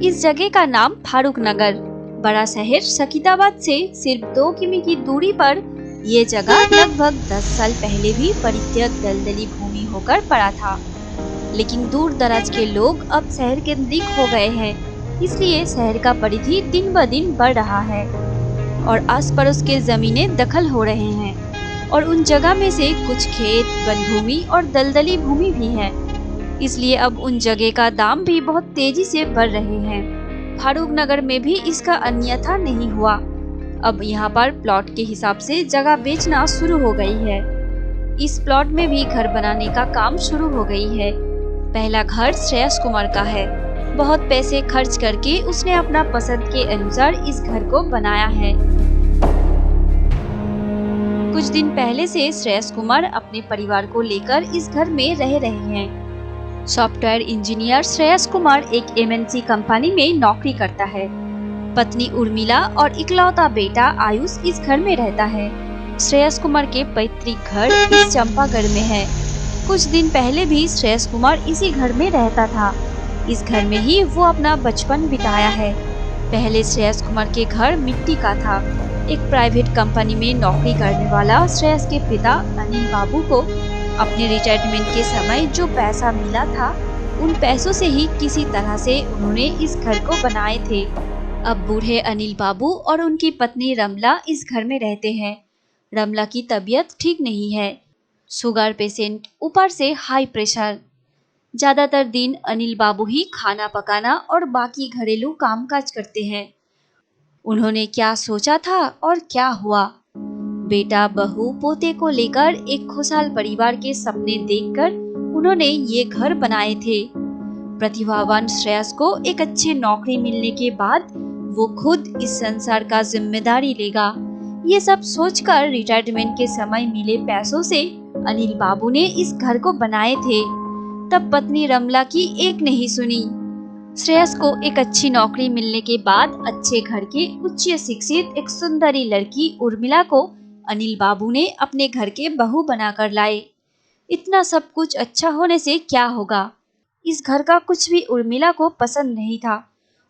इस जगह का नाम फारूक नगर। बड़ा शहर शकीदाबाद से सिर्फ 2 किमी की दूरी पर ये जगह लगभग 10 साल पहले भी परित्यक्त दलदली भूमि होकर पड़ा था, लेकिन दूर दराज के लोग अब शहर केंद्रित हो गए हैं, इसलिए शहर का परिधि दिन ब दिन बढ़ रहा है और आस पड़ोस के जमीनें दखल हो रहे हैं और उन जगह में से कुछ खेत, वन भूमि और दलदली भूमि भी है। इसलिए अब उन जगह का दाम भी बहुत तेजी से बढ़ रहे हैं। फारूक नगर में भी इसका अन्यथा नहीं हुआ। अब यहाँ पर प्लॉट के हिसाब से जगह बेचना शुरू हो गई है। इस प्लॉट में भी घर बनाने का काम शुरू हो गई है। पहला घर श्रेयस कुमार का है। बहुत पैसे खर्च करके उसने अपना पसंद के अनुसार इस घर को बनाया है। कुछ दिन पहले से श्रेयस कुमार अपने परिवार को लेकर इस घर में रह रहे हैं। सॉफ्टवेयर इंजीनियर श्रेयस कुमार एक MNC कंपनी में नौकरी करता है। पत्नी उर्मिला और इकलौता बेटा आयुष इस घर में रहता है। श्रेयस कुमार के पैतृक घर इस चंपागढ़ में है। कुछ दिन पहले भी श्रेयस कुमार इसी घर में रहता था। इस घर में ही वो अपना बचपन बिताया है। पहले श्रेयस कुमार के घर मिट्टी का था। एक प्राइवेट कंपनी में नौकरी करने वाला श्रेयस के पिता अनिल बाबू को अपने रिटायरमेंट के समय जो पैसा मिला था, उन पैसों से ही किसी तरह से उन्होंने इस घर को बनाए थे। अब बूढ़े अनिल बाबू और उनकी पत्नी रमला इस घर में रहते हैं। रमला की तबीयत ठीक नहीं है, शुगर पेशेंट, ऊपर से हाई प्रेशर। ज्यादातर दिन अनिल बाबू ही खाना पकाना और बाकी घरेलू कामकाज करते हैं। उन्होंने क्या सोचा था और क्या हुआ। बेटा, बहू, पोते को लेकर एक खुशहाल परिवार के सपने देखकर उन्होंने ये घर बनाए थे। प्रतिभावान श्रेयस को एक अच्छी नौकरी मिलने के बाद वो खुद इस संसार का जिम्मेदारी लेगा। ये सब सोचकर रिटायरमेंट के समय मिले पैसों से अनिल बाबू ने इस घर को बनाए थे। तब पत्नी रमला की एक नहीं सुनी। श्रेयस को एक अच्छी नौकरी मिलने के बाद अच्छे घर के उच्च शिक्षित एक सुंदरी लड़की उर्मिला को अनिल बाबू ने अपने घर के बहू बनाकर लाए। इतना सब कुछ अच्छा होने से क्या होगा। इस घर का कुछ भी उर्मिला को पसंद नहीं था।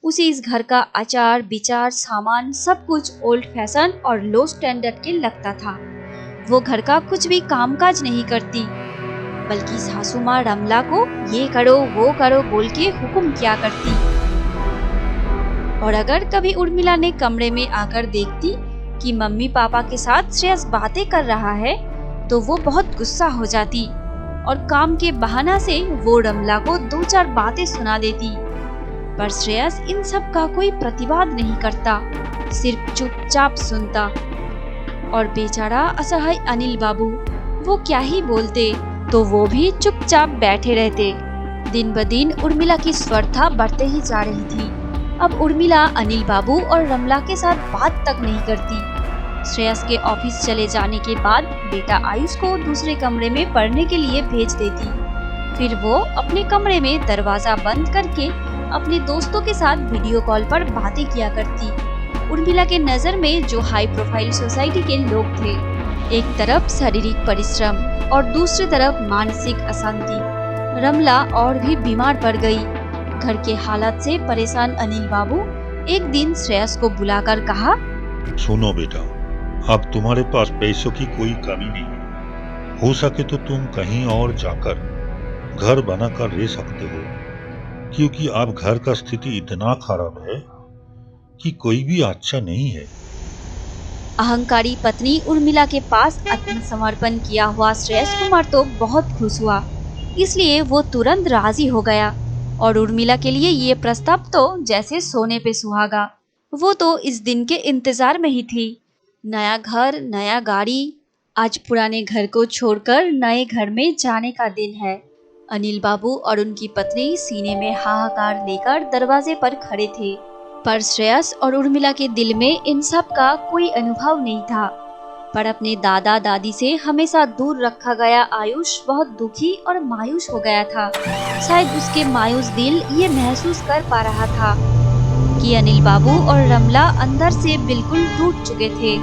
उसे इस घर का आचार विचार, सामान सब कुछ ओल्ड फैशन और लो स्टैंडर्ड के लगता था। वो घर का कुछ भी कामकाज नहीं करती, बल्कि सासू माँ रमला को ये करो वो करो बोल के हुक्म किया करती। और अगर कभी उर्मिला ने कमरे में आकर देखती कि मम्मी पापा के साथ श्रेयस बातें कर रहा है, तो वो बहुत गुस्सा हो जाती और काम के बहाना से वो रमला को 2-4 बातें सुना देती। पर श्रेयस इन सब का कोई प्रतिवाद नहीं करता, सिर्फ चुपचाप सुनता। और बेचारा असहाय अनिल बाबू, वो क्या ही बोलते, तो वो भी चुपचाप बैठे रहते। दिन ब दिन उर्मिला की स्पर्धा बढ़ते ही जा रही थी। अब उर्मिला अनिल बाबू और रमला के साथ बात तक नहीं करती। श्रेयस के ऑफिस चले जाने के बाद बेटा आयुष को दूसरे कमरे में पढ़ने के लिए भेज देती। फिर वो अपने कमरे में दरवाजा बंद करके अपने दोस्तों के साथ वीडियो कॉल पर बातें किया करती। उर्मिला के नजर में जो हाई प्रोफाइल सोसाइटी के लोग थे, एक तरफ शारीरिक परिश्रम और दूसरी तरफ मानसिक अशांति। रमला और भी बीमार पड़ गई। घर के हालात से परेशान अनिल बाबू एक दिन श्रेयस को बुलाकर कहा, सुनो बेटा, अब तुम्हारे पास पैसों की कोई कमी नहीं है। हो सके तो तुम कहीं और जाकर घर बनाकर रह सकते हो, क्योंकि अब घर का स्थिति इतना खराब है कि कोई भी अच्छा नहीं है। अहंकारी पत्नी उर्मिला के पास आत्मसमर्पण किया हुआ श्रेयस कुमार तो बहुत खुश हुआ, इसलिए वो तुरंत राजी हो गया। और उर्मिला के लिए ये प्रस्ताव तो जैसे सोने पे सुहागा। वो तो इस दिन के इंतजार में ही थी। नया घर, नया गाड़ी। आज पुराने घर को छोड़कर नए घर में जाने का दिन है। अनिल बाबू और उनकी पत्नी सीने में हाहाकार लेकर दरवाजे पर खड़े थे, पर श्रेयस और उर्मिला के दिल में इन सब का कोई अनुभव नहीं था। पर अपने दादा दादी से हमेशा दूर रखा गया आयुष बहुत दुखी और मायूस हो गया था। शायद उसके मायूस दिल ये महसूस कर पा रहा था कि अनिल बाबू और रमला अंदर से बिल्कुल टूट चुके थे।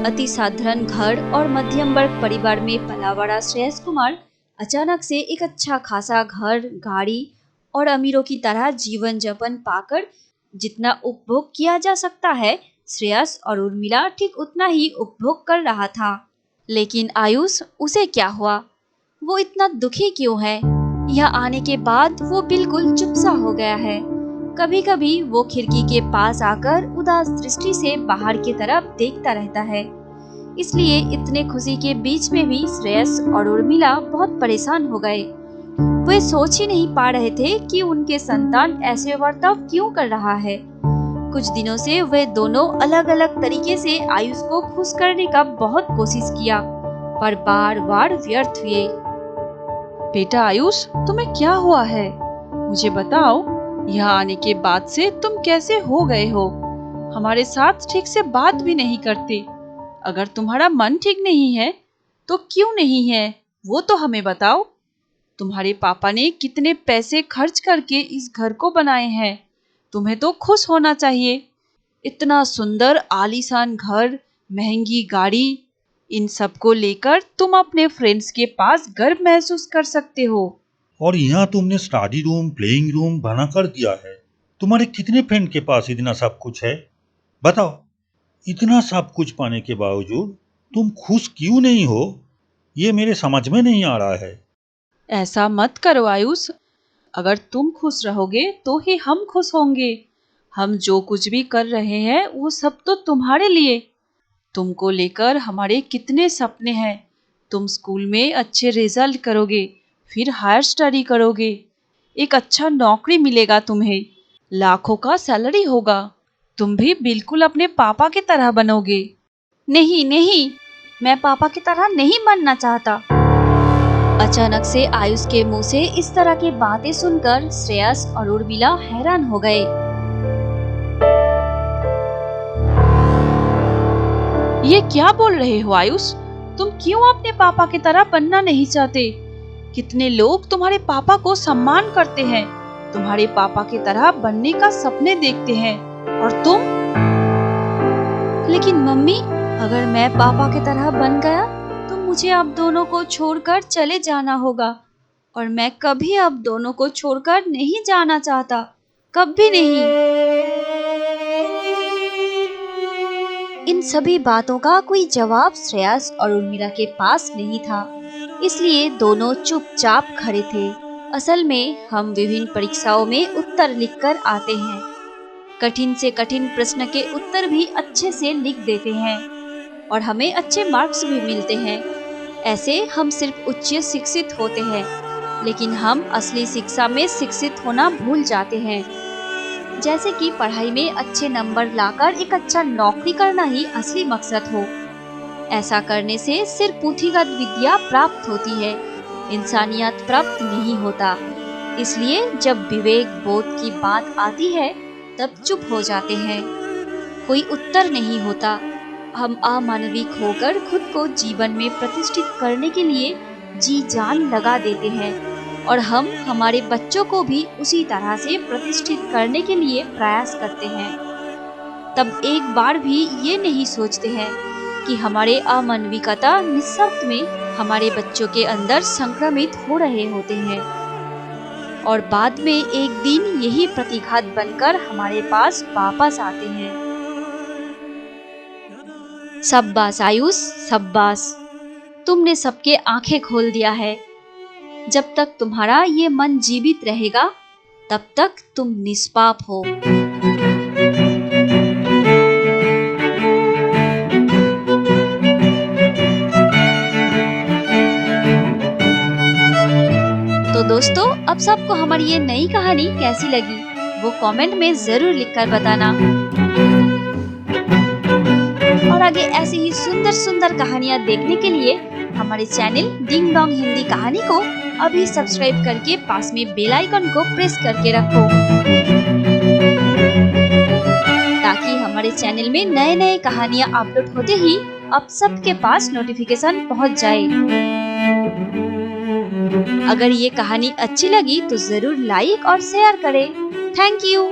अति साधारण घर और मध्यम वर्ग परिवार में पला बड़ा श्रेयस कुमार अचानक से एक अच्छा खासा घर, गाड़ी और अमीरों की तरह जीवन यापन पाकर जितना उपभोग किया जा सकता है, श्रेयस और उर्मिला ठीक उतना ही उपभोग कर रहा था। लेकिन आयुष, उसे क्या हुआ? वो इतना दुखी क्यों है? यहाँ आने के बाद वो बिल्कुल चुप सा हो गया है। कभी कभी वो खिड़की के पास आकर उदास दृष्टि से बाहर की तरफ देखता रहता है। इसलिए इतने खुशी के बीच में भी श्रेयस और उर्मिला बहुत परेशान हो गए। वे सोच ही नहीं पा रहे थे कि उनके संतान ऐसे बर्ताव क्यों कर रहा है। कुछ दिनों से वे दोनों अलग अलग तरीके से आयुष को खुश करने का बहुत कोशिश किया, पर बार बार व्यर्थ हुए। बेटा आयुष, तुम्हें क्या हुआ है? मुझे बताओ। यहाँ आने के बाद से तुम कैसे हो गए हो? हमारे साथ ठीक से बात भी नहीं करते। अगर तुम्हारा मन ठीक नहीं है तो क्यों नहीं है, वो तो हमें बताओ। तुम्हारे पापा ने कितने पैसे खर्च करके इस घर को बनाए हैं। तुम्हें तो खुश होना चाहिए। इतना सुंदर आलीशान घर, महंगी गाड़ी, इन सब को लेकर तुम अपने फ्रेंड्स के पास गर्व महसूस कर सकते हो। और यहाँ तुमने स्टडी रूम, प्लेइंग रूम बना कर दिया है। तुम्हारे कितने फ्रेंड के पास इतना सब कुछ है? बताओ, इतना सब कुछ पाने के बावजूद तुम खुश क्यों नहीं हो? ये मेरे समझ में नहीं आ रहा है। ऐसा मत करो आयुष। अगर तुम खुश रहोगे तो ही हम खुश होंगे। हम जो कुछ भी कर रहे हैं वो सब तो तुम्हारे लिए। तुमको लेकर हमारे कितने सपने हैं। तुम स्कूल में अच्छे रिजल्ट करोगे, फिर हायर स्टडी करोगे, एक अच्छा नौकरी मिलेगा तुम्हें, लाखों का सैलरी होगा, तुम भी बिल्कुल अपने पापा की तरह बनोगे। नहीं नहीं, मैं पापा की तरह नहीं बनना चाहता। अचानक से आयुष के मुंह से इस तरह की बातें सुनकर श्रेयस और उर्मिला हैरान हो गए। ये क्या बोल रहे हो आयुष? तुम क्यों अपने पापा की तरह बनना नहीं चाहते? कितने लोग तुम्हारे पापा को सम्मान करते हैं, तुम्हारे पापा की तरह बनने का सपने देखते हैं, और तुम? लेकिन मम्मी, अगर मैं पापा की तरह बन गया तो मुझे आप दोनों को छोड़कर चले जाना होगा, और मैं कभी आप दोनों को छोड़कर नहीं जाना चाहता, कभी नहीं। इन सभी बातों का कोई जवाब श्रेयस और उर्मिला के पास नहीं था, इसलिए दोनों चुपचाप खड़े थे। असल में हम विभिन्न परीक्षाओं में उत्तर लिखकर आते हैं। कठिन से कठिन प्रश्न के उत्तर भी अच्छे से लिख देते हैं और हमें अच्छे मार्क्स भी मिलते हैं। ऐसे हम सिर्फ उच्च शिक्षित होते हैं, लेकिन हम असली शिक्षा में शिक्षित होना भूल जाते हैं। जैसे कि पढ़ाई में अच्छे नंबर लाकर एक अच्छा नौकरी करना ही असली मकसद हो। ऐसा करने से सिर्फ पुँथीगत विद्या प्राप्त होती है, इंसानियत प्राप्त नहीं होता। इसलिए जब विवेक बोध की बात आती है तब चुप हो जाते हैं। कोई उत्तर नहीं होता। हम अमानविक होकर खुद को जीवन में प्रतिष्ठित करने के लिए जी जान लगा देते हैं, और हम हमारे बच्चों को भी उसी तरह से प्रतिष्ठित करने के लिए प्रयास करते हैं। तब एक बार भी ये नहीं सोचते हैं कि हमारे अमानविकता निस्वार्थ में हमारे बच्चों के अंदर संक्रमित हो रहे होते हैं, और बाद में एक दिन यही प्रतिघात बनकर हमारे पास वापस आते हैं। शाबाश आयुष, शाबाश, तुमने सबके आंखें खोल दिया है। जब तक तुम्हारा ये मन जीवित रहेगा तब तक तुम निष्पाप हो। तो दोस्तों, अब सबको हमारी ये नई कहानी कैसी लगी वो कमेंट में जरूर लिखकर बताना, और आगे ऐसी ही सुंदर सुंदर कहानियाँ देखने के लिए हमारे चैनल डिंग डोंग हिंदी कहानी को अभी सब्सक्राइब करके पास में बेल आइकन को प्रेस करके रखो, ताकि हमारे चैनल में नए नए कहानियाँ अपलोड होते ही आप सबके पास नोटिफिकेशन पहुँच जाए। अगर ये कहानी अच्छी लगी तो जरूर लाइक और शेयर करें। Thank you.